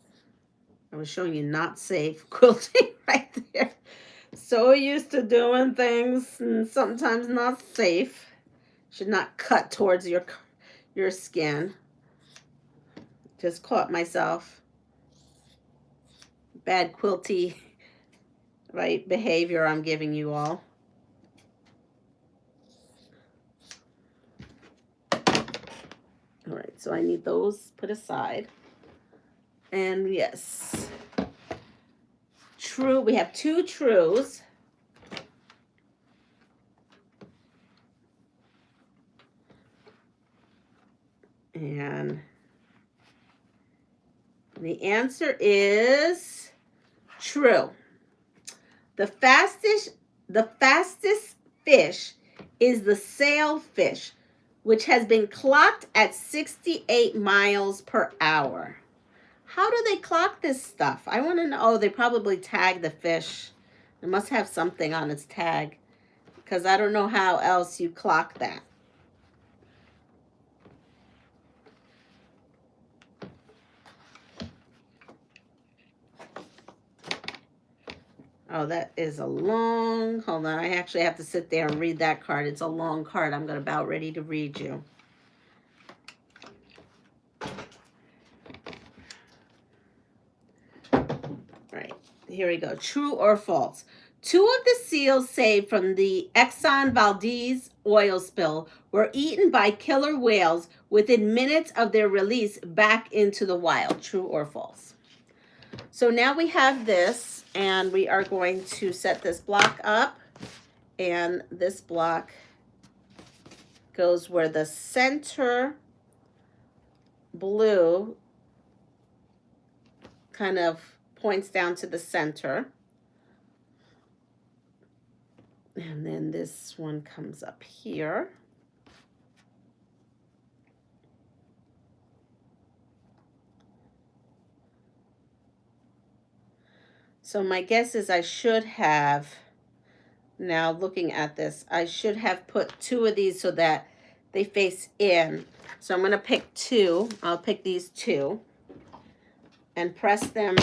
I was showing you not safe quilting right there. So used to doing things and sometimes not safe. Should not cut towards your skin. Just caught myself. Bad quilty, right, behavior I'm giving you all. All right, so I need those put aside. And yes, true, we have two trues. And the answer is true. The fastest fish is the sailfish, which has been clocked at 68 miles per hour. How do they clock this stuff? I want to know. Oh, they probably tag the fish. It must have something on its tag, because I don't know how else you clock that. Oh, that is a long, hold on, I actually have to sit there and read that card. It's a long card. I'm about ready to read you. All right, here we go. True or false? 2 of the seals saved from the Exxon Valdez oil spill were eaten by killer whales within minutes of their release back into the wild. True or false? So now we have this, and we are going to set this block up, and this block goes where the center blue kind of points down to the center. And then this one comes up here. So my guess is I should have, now looking at this, I should have put 2 of these so that they face in. So I'm going to pick 2. I'll pick these 2 and press them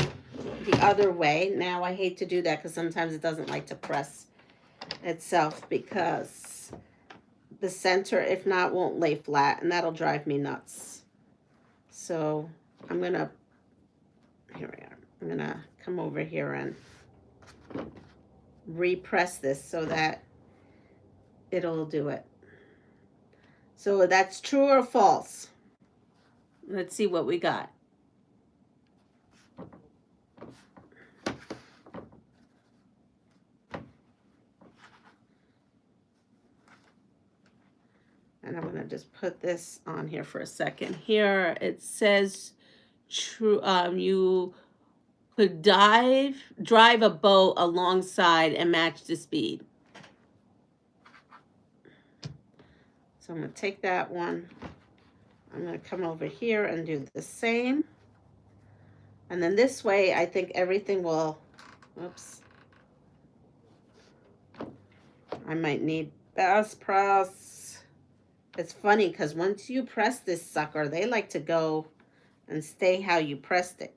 the other way. Now I hate to do that because sometimes it doesn't like to press itself because the center, if not, won't lay flat, and that'll drive me nuts. So I'm going to, here we are. I'm going to come over here and repress this so that it'll do it. So that's true or false? Let's see what we got. And I'm going to just put this on here for a second. Here it says true. You could drive a boat alongside and match the speed. So I'm going to take that one. I'm going to come over here and do the same. And then this way, I think everything will, oops. I might need best press. It's funny because once you press this sucker, they like to go and stay how you pressed it.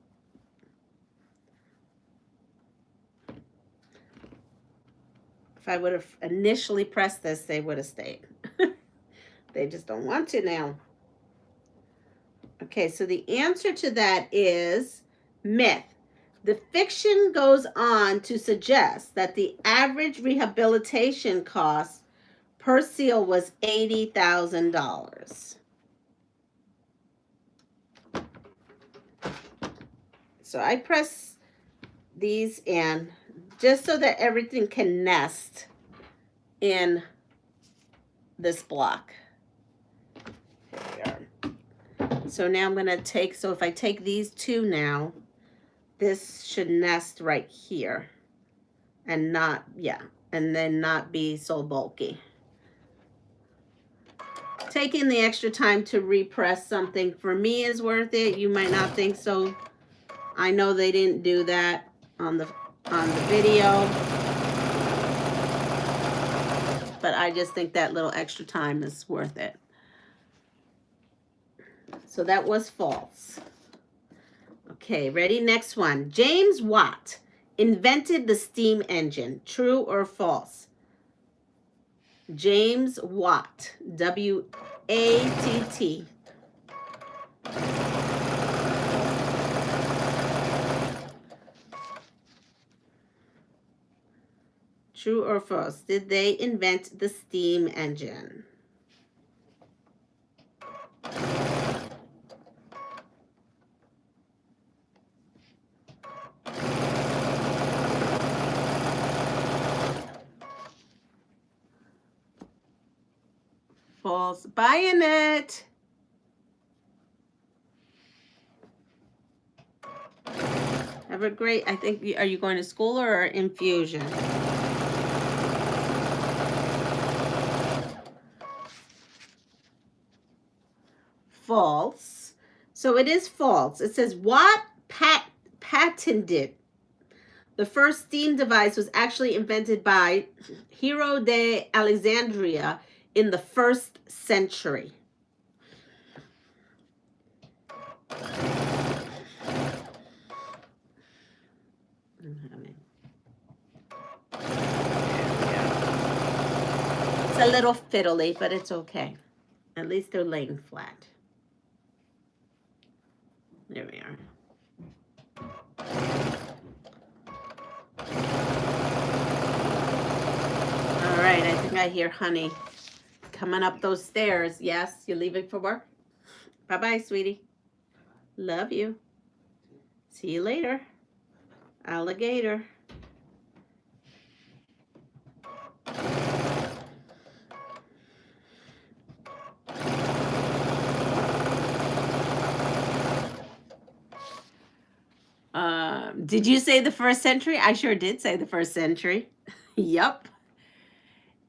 If I would have initially pressed this, they would have stayed. They just don't want to now. Okay, so the answer to that is myth. The fiction goes on to suggest that the average rehabilitation cost per seal was $80,000. So I press these in just so that everything can nest in this block. Here we are. So now I'm going to take, so if I take these 2 now, this should nest right here and not, yeah, and then not be so bulky. Taking the extra time to repress something for me is worth it. You might not think so. I know they didn't do that on the video, but I just think that little extra time is worth it. So that was false. Okay, ready? Next one. James Watt invented the steam engine. True or false? James Watt. W-A-T-T. True or false? Did they invent the steam engine? False. Buying it. Have a great, I think, are you going to school or infusion? False. So it is false. It says Watt patented. The first steam device was actually invented by Hero de Alexandria in the 1st century. It's a little fiddly, but it's okay. At least they're laying flat. There we are. All right, I think I hear honey coming up those stairs. Yes, you're leaving for work? Bye-bye, sweetie. Love you. See you later. Alligator. Did you say the 1st century? I sure did say the 1st century. Yup.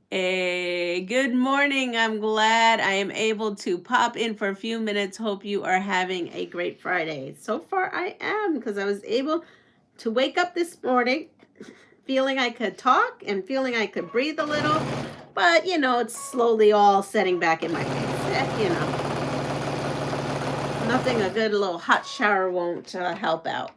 Hey, good morning. I'm glad I am able to pop in for a few minutes. Hope you are having a great Friday. So far I am, because I was able to wake up this morning feeling I could talk and feeling I could breathe a little. But, you know, it's slowly all setting back in my face. You know, nothing a good little hot shower won't help out.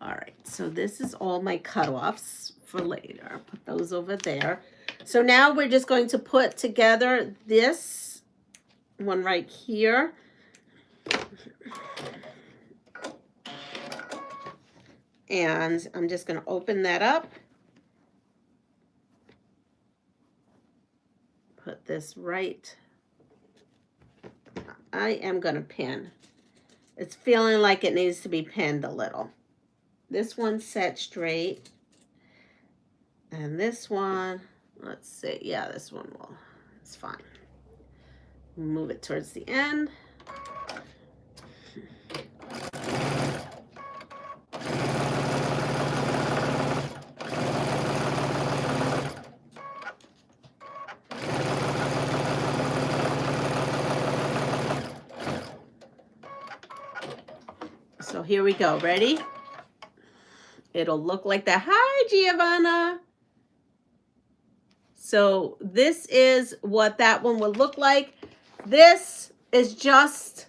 All right, so this is all my cutoffs for later. Put those over there. So now we're just going to put together this one right here. And I'm just going to open that up. Put this right. I am going to pin. It's feeling like it needs to be pinned a little. This one's set straight. And this one, let's see. Yeah, this one will. It's fine. Move it towards the end. So here we go. Ready? It'll look like that. Hi, Giovanna. So this is what that one would look like. This is just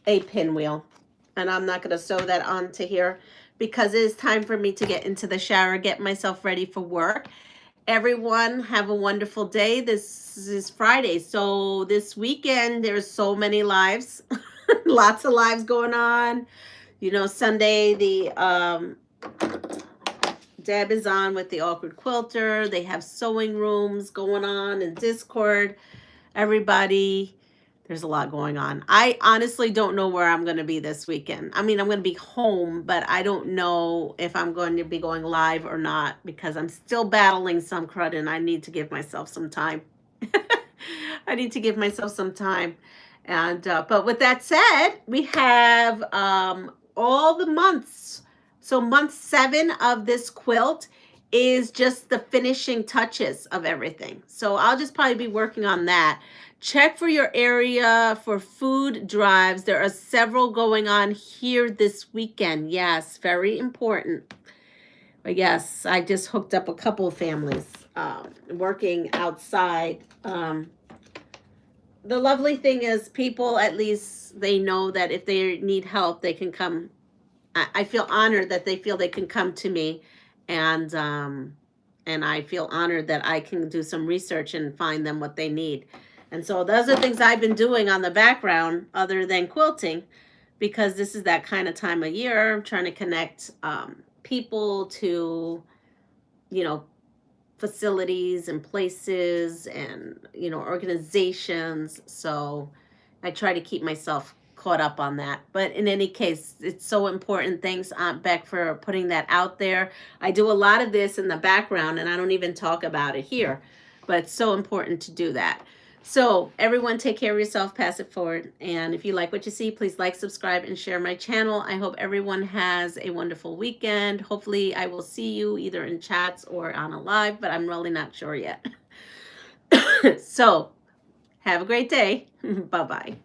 a pinwheel. And I'm not going to sew that onto here because it is time for me to get into the shower, get myself ready for work. Everyone have a wonderful day. This is Friday. So this weekend, there's so many lives. Lots of lives going on. You know, Sunday, the Deb is on with the Awkward Quilter. They have sewing rooms going on in Discord. Everybody, there's a lot going on. I honestly don't know where I'm going to be this weekend. I mean, I'm going to be home, but I don't know if I'm going to be going live or not because I'm still battling some crud and I need to give myself some time. I need to give myself some time. And but with that said, we have all the months. So month 7 of this quilt is just the finishing touches of everything. So I'll just probably be working on that. Check for your area for food drives. There are several going on here this weekend. Yes, very important. But yes, I just hooked up a couple of families working outside. The lovely thing is people, at least they know that if they need help, they can come. I feel honored that they feel they can come to me, and I feel honored that I can do some research and find them what they need. And so those are things I've been doing on the background other than quilting, because this is that kind of time of year. I'm trying to connect people to, you know, facilities and places and, you know, organizations. So I try to keep myself caught up on that. But in any case, it's so important. Thanks, Aunt Beck, for putting that out there. I do a lot of this in the background and I don't even talk about it here, but it's so important to do that. So everyone, take care of yourself, pass it forward. And if you like what you see, please like, subscribe, and share my channel. I hope everyone has a wonderful weekend. Hopefully I will see you either in chats or on a live, but I'm really not sure yet. So have a great day. Bye-bye.